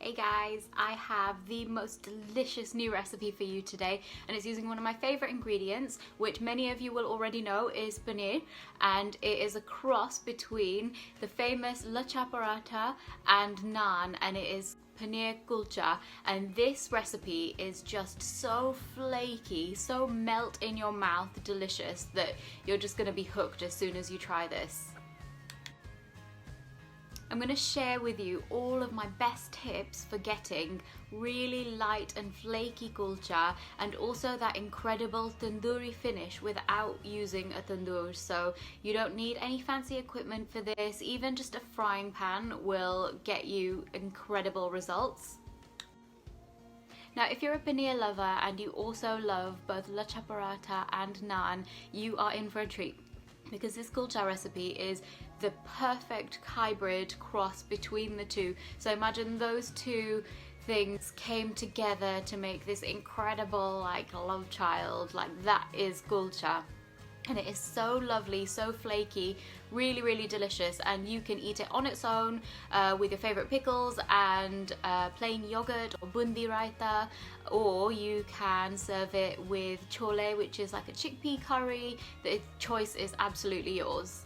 Hey guys, I have the most delicious new recipe for you today, and it's using one of my favorite ingredients, which many of you will already know is paneer, and it is a cross between the famous Paratha and naan, and it is Paneer Kulcha. And this recipe is just so flaky, so melt in your mouth delicious that you're just gonna be hooked as soon as you try this. I'm going to share with you all of my best tips for getting really light and flaky kulcha, and also that incredible tandoori finish without using a tandoor. So you don't need any fancy equipment for this. Even just a frying pan will get you incredible results. Now, if you're a paneer lover and you also love both lachha paratha and naan, you are in for a treat, because this kulcha recipe is the perfect hybrid cross between the two. So imagine those two things came together to make this incredible love child. That is kulcha. And it is so lovely, so flaky, really delicious, and you can eat it on its own with your favorite pickles and plain yogurt or bundi raita, or you can serve it with chole, which is like a chickpea curry. The choice is absolutely yours.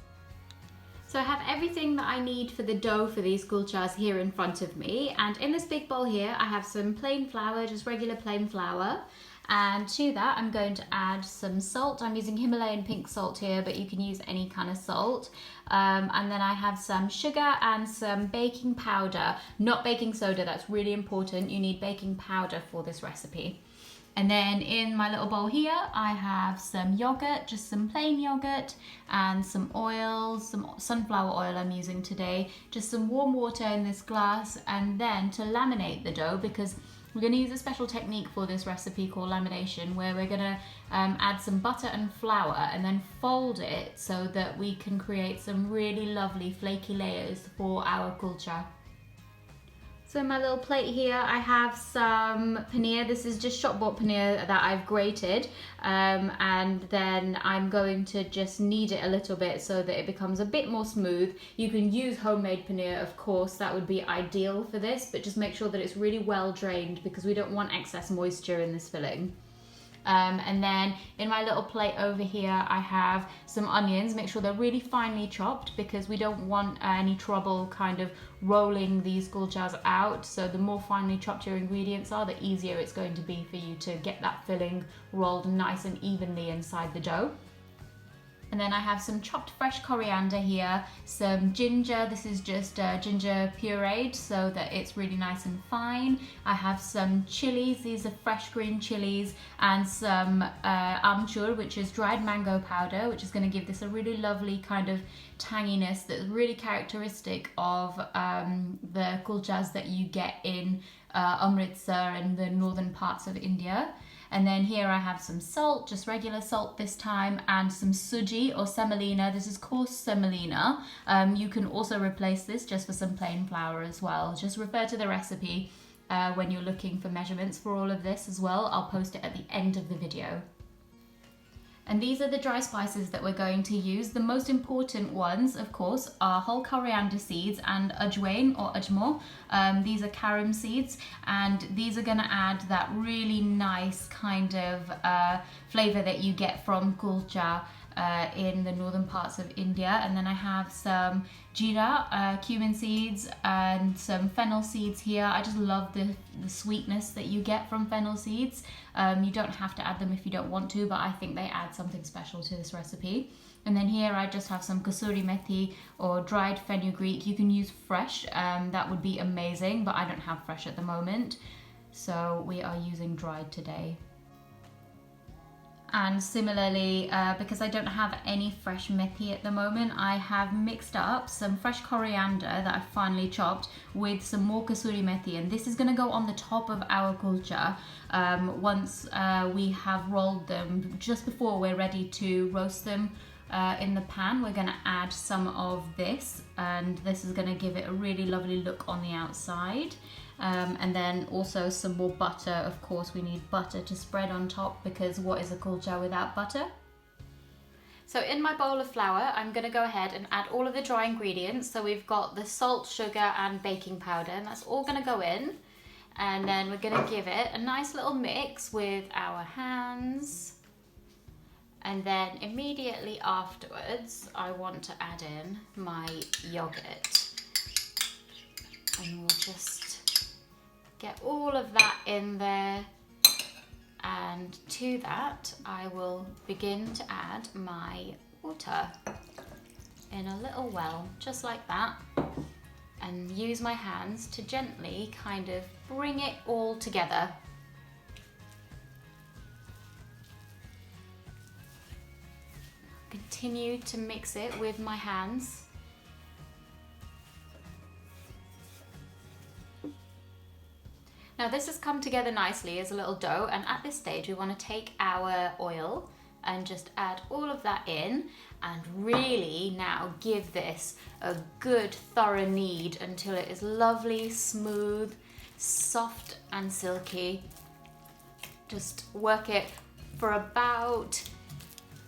So I have everything that I need for the dough for these kulchas here in front of me, and in this big bowl here I have some plain flour, just regular plain flour. And to that I'm going to add some salt. I'm using Himalayan pink salt here, but you can use any kind of salt. And then I have some sugar and some baking powder, not baking soda. That's really important. You need baking powder for this recipe. And then in my little bowl here I have some yogurt, just some plain yogurt, and some oil, some sunflower oil I'm using today, just some warm water in this glass. And then to laminate the dough, because we're going to use a special technique for this recipe called lamination, where we're going to add some butter and flour and then fold it so that we can create some really lovely flaky layers for our kulcha. So in my little plate here I have some paneer. This is just shop bought paneer that I've grated, and then I'm going to just knead it a little bit so that it becomes a bit more smooth. You can use homemade paneer, of course, that would be ideal for this, but just make sure that it's really well drained, because we don't want excess moisture in this filling. And then in my little plate over here I have some onions. Make sure they're really finely chopped, because we don't want any trouble kind of rolling these kulchas out. So the more finely chopped your ingredients are, the easier it's going to be for you to get that filling rolled nice and evenly inside the dough. And then I have some chopped fresh coriander here, some ginger. This is just ginger pureed so that it's really nice and fine. I have some chillies. These are fresh green chillies, and some amchur, which is dried mango powder, which is going to give this a really lovely kind of tanginess that's really characteristic of the kulchas that you get in Amritsar and the northern parts of India. And then here I have some salt, just regular salt this time, and some suji or semolina. This is coarse semolina. You can also replace this just for some plain flour as well. Just refer to the recipe when you're looking for measurements for all of this as well. I'll post it at the end of the video. And these are the dry spices that we're going to use. The most important ones, of course, are whole coriander seeds and ajwain or ajmo. These are carom seeds, and these are going to add that really nice kind of flavor that you get from kulcha in the northern parts of India. And then I have some jeera, cumin seeds, and some fennel seeds here. I just love the sweetness that you get from fennel seeds. You don't have to add them if you don't want to, but I think they add something special to this recipe. And then here I just have some kasuri methi or dried fenugreek. You can use fresh, that would be amazing, but I don't have fresh at the moment, so we are using dried today. And similarly, because I don't have any fresh methi at the moment, I have mixed up some fresh coriander that I've finely chopped with some more kasuri methi, and this is going to go on the top of our kulcha once we have rolled them. Just before we're ready to roast them in the pan, we're going to add some of this, and this is going to give it a really lovely look on the outside. And then also some more butter. Of course, we need butter to spread on top, because what is a kulcha without butter? So in my bowl of flour, I'm going to go ahead and add all of the dry ingredients. So we've got the salt, sugar and baking powder, and that's all going to go in. And then we're gonna give it a nice little mix with our hands. And then immediately afterwards, I want to add in my yogurt. And we'll just get all of that in there. And to that, I will begin to add my water in a little well, just like that. And use my hands to gently kind of bring it all together. Continue to mix it with my hands. Now this has come together nicely as a little dough, and at this stage we want to take our oil and just add all of that in and really now give this a good thorough knead until it is lovely, smooth, soft and silky. Just work it for about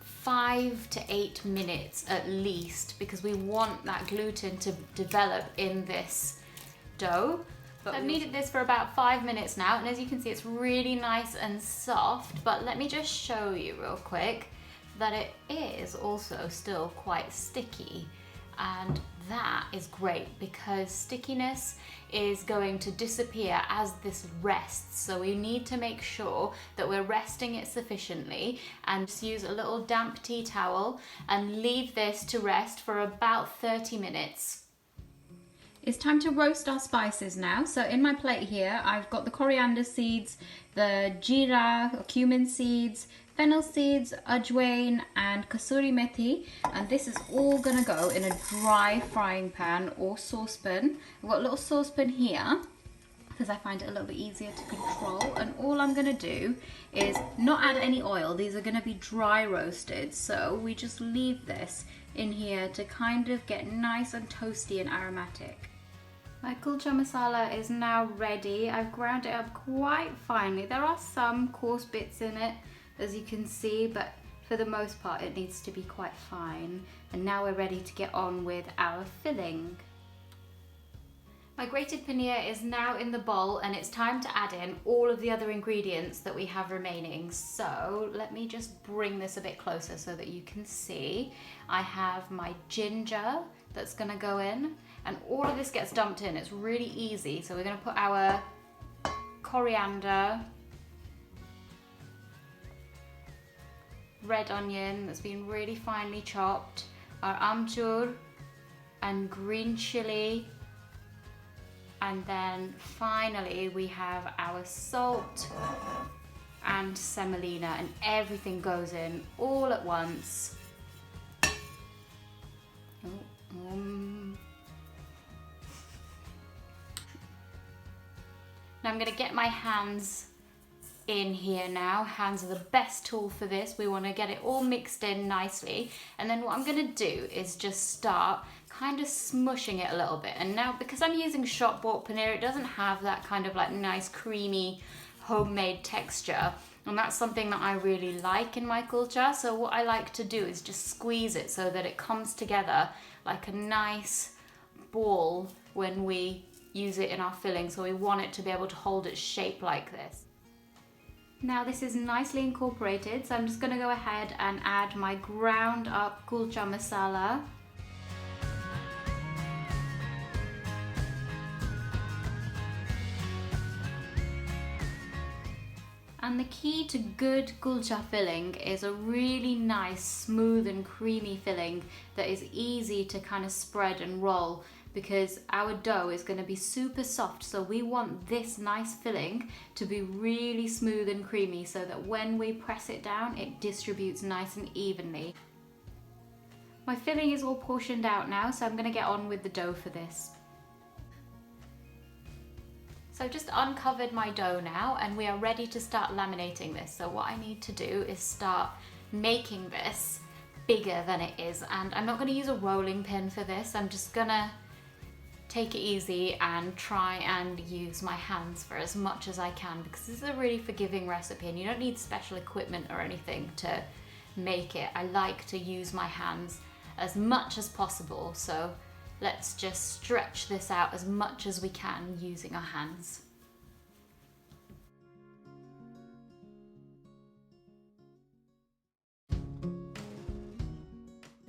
5 to 8 minutes at least, because we want that gluten to develop in this dough. But I've kneaded this for about 5 minutes now, and as you can see it's really nice and soft, but let me just show you real quick that it is also still quite sticky, and that is great because stickiness is going to disappear as this rests. So we need to make sure that we're resting it sufficiently, and just use a little damp tea towel and leave this to rest for about 30 minutes. It's time to roast our spices now. So in my plate here, I've got the coriander seeds, the jeera or cumin seeds, fennel seeds, ajwain and kasuri methi, and this is all gonna go in a dry frying pan or saucepan. I've got a little saucepan here because I find it a little bit easier to control, and all I'm gonna do is not add any oil. These are gonna be dry roasted, so we just leave this in here to kind of get nice and toasty and aromatic. My kulcha masala is now ready. I've ground it up quite finely. There are some coarse bits in it, as you can see, but for the most part it needs to be quite fine. And now we're ready to get on with our filling. My grated paneer is now in the bowl, and it's time to add in all of the other ingredients that we have remaining. So let me just bring this a bit closer so that you can see. I have my ginger that's gonna go in, and all of this gets dumped in. It's really easy. So we're gonna put our coriander, red onion that's been really finely chopped, our amchur and green chili, and then finally we have our salt and semolina, and everything goes in all at once. Now I'm going to get my hands in here now. Hands are the best tool for this. We want to get it all mixed in nicely, and then what I'm going to do is just start kind of smushing it a little bit. And now, because I'm using shop bought paneer, it doesn't have that kind of like nice creamy homemade texture, and that's something that I really like in my kulcha. So what I like to do is just squeeze it so that it comes together like a nice ball when we use it in our filling. So we want it to be able to hold its shape like this. Now this is nicely incorporated, so I'm just going to go ahead and add my ground up kulcha masala. And the key to good kulcha filling is a really nice, smooth and creamy filling that is easy to kind of spread and roll, because our dough is going to be super soft. So we want this nice filling to be really smooth and creamy so that when we press it down, it distributes nice and evenly. My filling is all portioned out now, so I'm going to get on with the dough for this. So I've just uncovered my dough now, and we are ready to start laminating this. So what I need to do is start making this bigger than it is, and I'm not going to use a rolling pin for this. I'm just gonna take it easy and try and use my hands for as much as I can, because this is a really forgiving recipe and you don't need special equipment or anything to make it. I like to use my hands as much as possible, so let's just stretch this out as much as we can using our hands.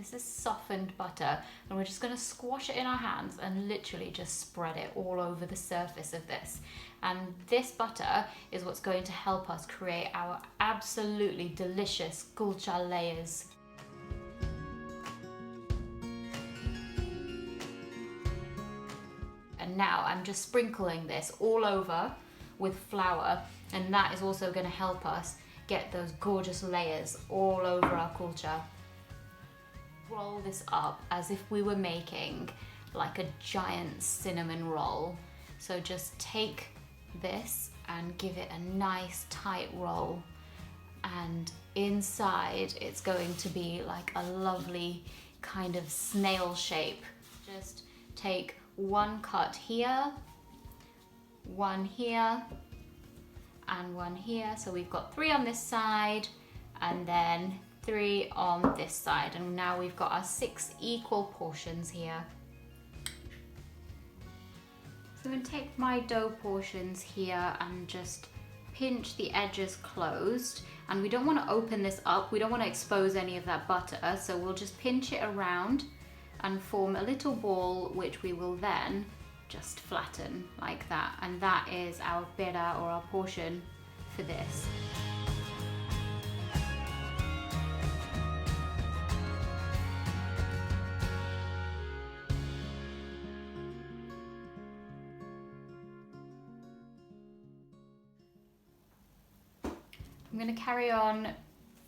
This is softened butter, and we're just going to squash it in our hands and literally just spread it all over the surface of this. And this butter is what's going to help us create our absolutely delicious kulcha layers. And now I'm just sprinkling this all over with flour, and that is also going to help us get those gorgeous layers all over our kulcha. Roll this up as if we were making like a giant cinnamon roll. So just take this and give it a nice tight roll, and inside it's going to be like a lovely kind of snail shape. Just take one cut here, one here, and one here. So we've got 3 on this side and then 3 on this side, and now we've got our 6 equal portions here. So I'm going to take my dough portions here and just pinch the edges closed, and we don't want to open this up, we don't want to expose any of that butter, so we'll just pinch it around and form a little ball, which we will then just flatten like that, and that is our bera, or our portion for this. I'm going to carry on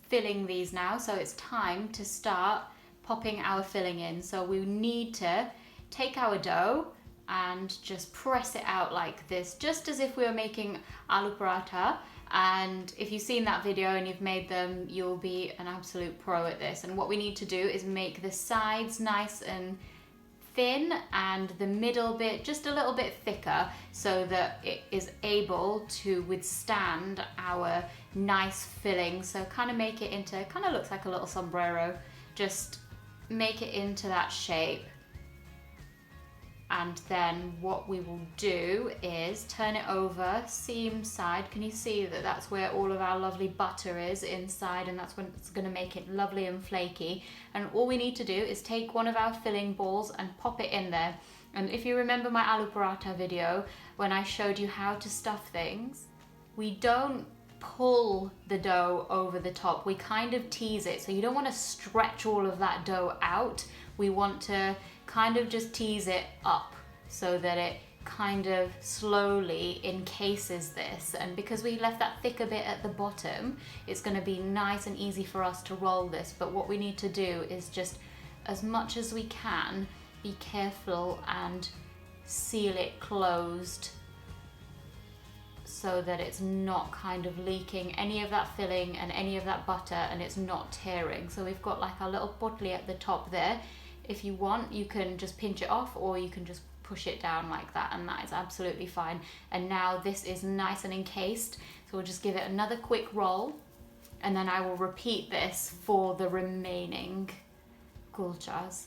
filling these now, so it's time to start popping our filling in. So we need to take our dough and just press it out like this, just as if we were making aloo paratha. And if you've seen that video and you've made them, you'll be an absolute pro at this. And what we need to do is make the sides nice and thin and the middle bit just a little bit thicker, so that it is able to withstand our nice filling. So kind of make it into, kind of looks like a little sombrero, just make it into that shape. And then what we will do is turn it over seam side. Can you see that that's where all of our lovely butter is inside, and that's when it's going to make it lovely and flaky. And all we need to do is take one of our filling balls and pop it in there. And if you remember my aloo paratha video when I showed you how to stuff things, we don't pull the dough over the top, we kind of tease it. So you don't want to stretch all of that dough out, we want to kind of just tease it up so that it kind of slowly encases this. And because we left that thicker bit at the bottom, it's going to be nice and easy for us to roll this. But what we need to do is just, as much as we can, be careful and seal it closed so that it's not kind of leaking any of that filling and any of that butter, and it's not tearing. So we've got like our little potli at the top there. If you want, you can just pinch it off, or you can just push it down like that, and that is absolutely fine. And now this is nice and encased, so we'll just give it another quick roll, and then I will repeat this for the remaining kulchas.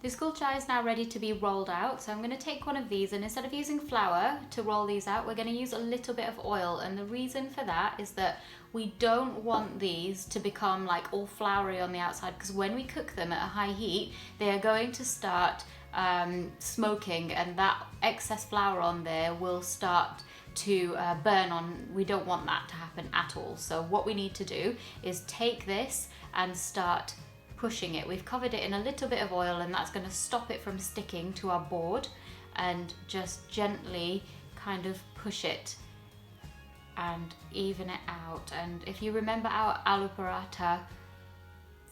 This kulcha is now ready to be rolled out, so I'm going to take one of these, and instead of using flour to roll these out, we're going to use a little bit of oil. And the reason for that is that we don't want these to become like all floury on the outside, because when we cook them at a high heat, they are going to start smoking, and that excess flour on there will start to burn on. We don't want that to happen at all. So what we need to do is take this and start pushing it. We've covered it in a little bit of oil, and that's going to stop it from sticking to our board, and just gently kind of push it and even it out. And if you remember our aloo paratha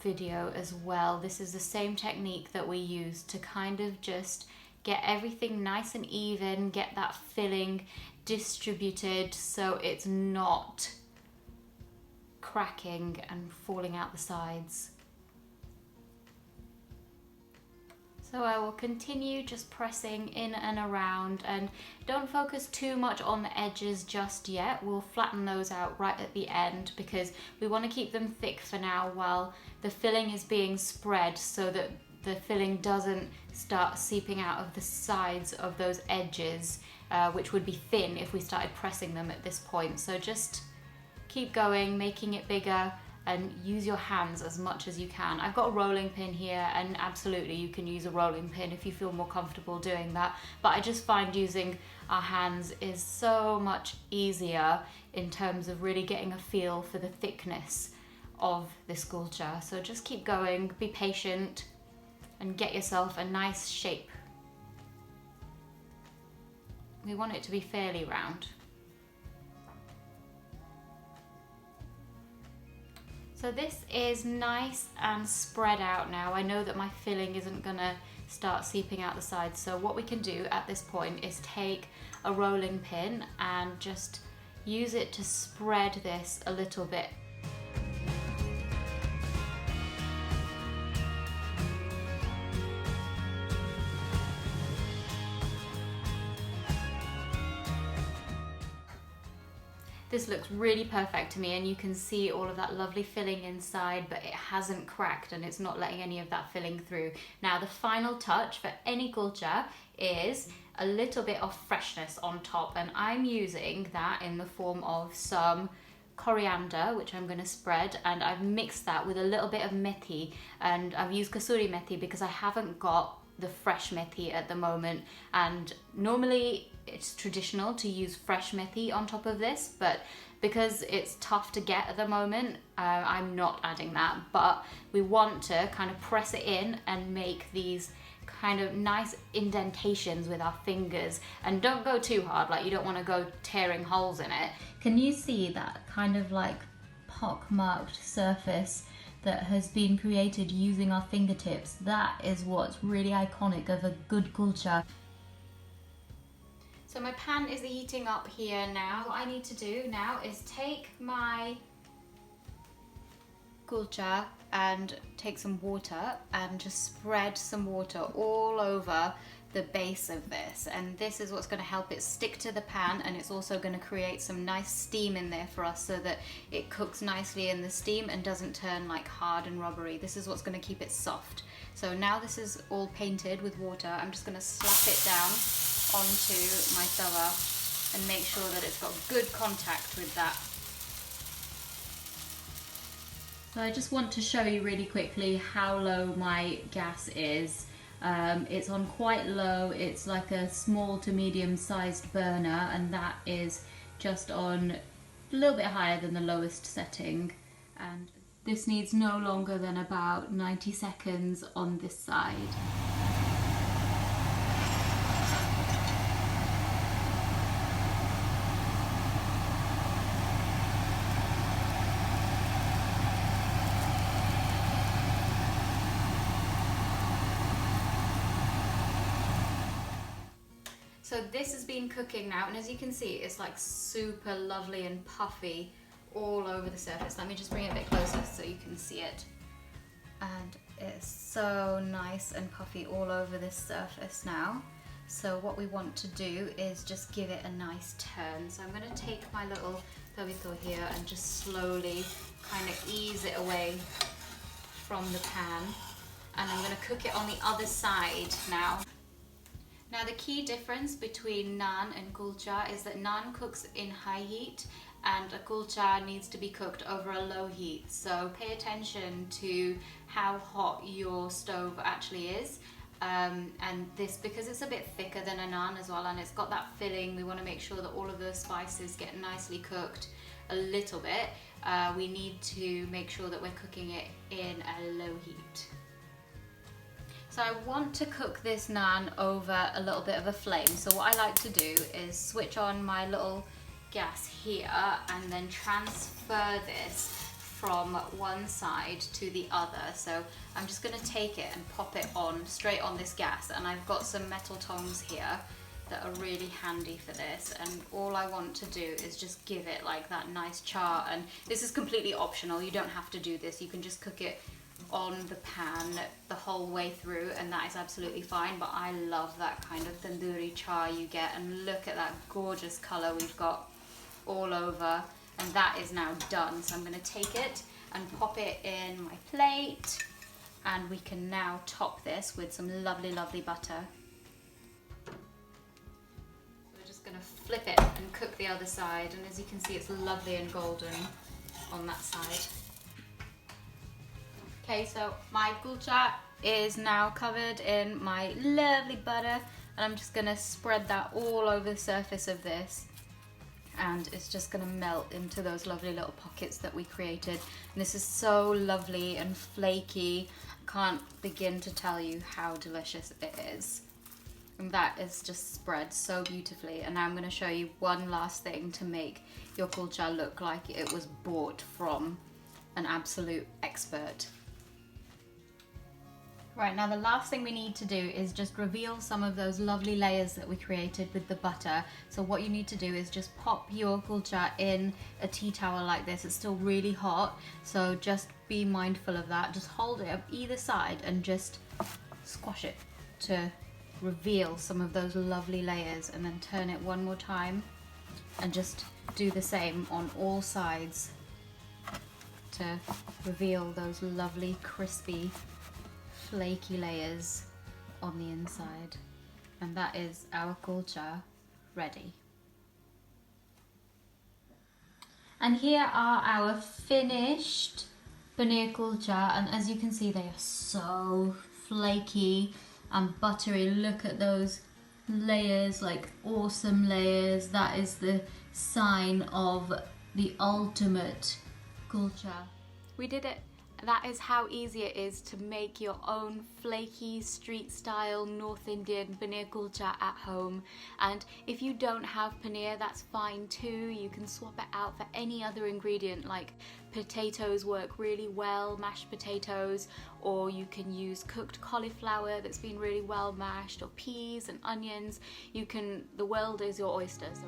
video as well. This is the same technique that we use to kind of just get everything nice and even, get that filling distributed so it's not cracking and falling out the sides. So I will continue just pressing in and around, and don't focus too much on the edges just yet. We'll flatten those out right at the end because we want to keep them thick for now while the filling is being spread, so that the filling doesn't start seeping out of the sides of those edges, which would be thin if we started pressing them at this point. So just keep going, making it bigger, and use your hands as much as you can. I've got a rolling pin here, and absolutely you can use a rolling pin if you feel more comfortable doing that, but I just find using our hands is so much easier in terms of really getting a feel for the thickness of this kulcha. So just keep going, be patient, and get yourself a nice shape. We want it to be fairly round. So this is nice and spread out now. I know that my filling isn't gonna start seeping out the sides, so what we can do at this point is take a rolling pin and just use it to spread this a little bit. This looks really perfect to me, and you can see all of that lovely filling inside, but it hasn't cracked and it's not letting any of that filling through. Now the final touch for any kulcha is a little bit of freshness on top, and I'm using that in the form of some coriander, which I'm going to spread, and I've mixed that with a little bit of methi, and I've used kasuri methi because I haven't got the fresh methi at the moment, and normally it's traditional to use fresh methi on top of this, but because it's tough to get at the moment, I'm not adding that. But we want to kind of press it in and make these kind of nice indentations with our fingers, and don't go too hard, like you don't want to go tearing holes in it. Can you see that kind of like pock-marked surface that has been created using our fingertips? That is what's really iconic of a good kulcha. So my pan is heating up here now. What I need to do now is take my kulcha and take some water and just spread some water all over the base of this, and this is what's going to help it stick to the pan, and it's also going to create some nice steam in there for us so that it cooks nicely in the steam and doesn't turn like hard and rubbery. This is what's going to keep it soft. So now this is all painted with water, I'm just going to slap it down onto my tawa and make sure that it's got good contact with that. So I just want to show you really quickly how low my gas is. It's on quite low. It's like a small to medium sized burner, and that is just on a little bit higher than the lowest setting, and this needs no longer than about 90 seconds on this side. So this has been cooking now, and as you can see, it's like super lovely and puffy all over the surface. Let me just bring it a bit closer so you can see it. And it's so nice and puffy all over this surface now. So what we want to do is just give it a nice turn. So I'm going to take my little tawito here and just slowly kind of ease it away from the pan. And I'm going to cook it on the other side now. Now the key difference between naan and kulcha is that naan cooks in high heat and a kulcha needs to be cooked over a low heat. So pay attention to how hot your stove actually is. And this, because it's a bit thicker than a naan as well, and it's got that filling, we want to make sure that all of the spices get nicely cooked a little bit. We need to make sure that we're cooking it in a low heat. So I want to cook this naan over a little bit of a flame. So what I like to do is switch on my little gas here and then transfer this from one side to the other. So I'm just going to take it and pop it on straight on this gas, and I've got some metal tongs here that are really handy for this, and all I want to do is just give it like that nice char. And this is completely optional, you don't have to do this, you can just cook it on the pan the whole way through and that is absolutely fine, but I love that kind of tandoori char you get. And look at that gorgeous colour we've got all over, and that is now done. So I'm going to take it and pop it in my plate, and we can now top this with some lovely butter. We're just going to flip it and cook the other side, and as you can see it's lovely and golden on that side. Okay, so my kulcha is now covered in my lovely butter, and I'm just going to spread that all over the surface of this, and it's just going to melt into those lovely little pockets that we created. And this is so lovely and flaky, I can't begin to tell you how delicious it is. And that is just spread so beautifully. And now I'm going to show you one last thing to make your kulcha look like it was bought from an absolute expert. Right, now the last thing we need to do is just reveal some of those lovely layers that we created with the butter. So what you need to do is just pop your kulcha in a tea towel like this. It's still really hot, so just be mindful of that. Just hold it up either side and just squash it to reveal some of those lovely layers, and then turn it one more time and just do the same on all sides to reveal those lovely crispy flaky layers on the inside. And that is our kulcha ready. And here are our finished paneer kulcha, and as you can see they are so flaky and buttery. Look at those layers, like awesome layers. That is the sign of the ultimate kulcha. We did it. That is how easy it is to make your own flaky street style North Indian paneer kulcha at home. And if you don't have paneer, that's fine too. You can swap it out for any other ingredient, like potatoes work really well, mashed potatoes, or you can use cooked cauliflower that's been really well mashed, or peas and onions. The world is your oyster. So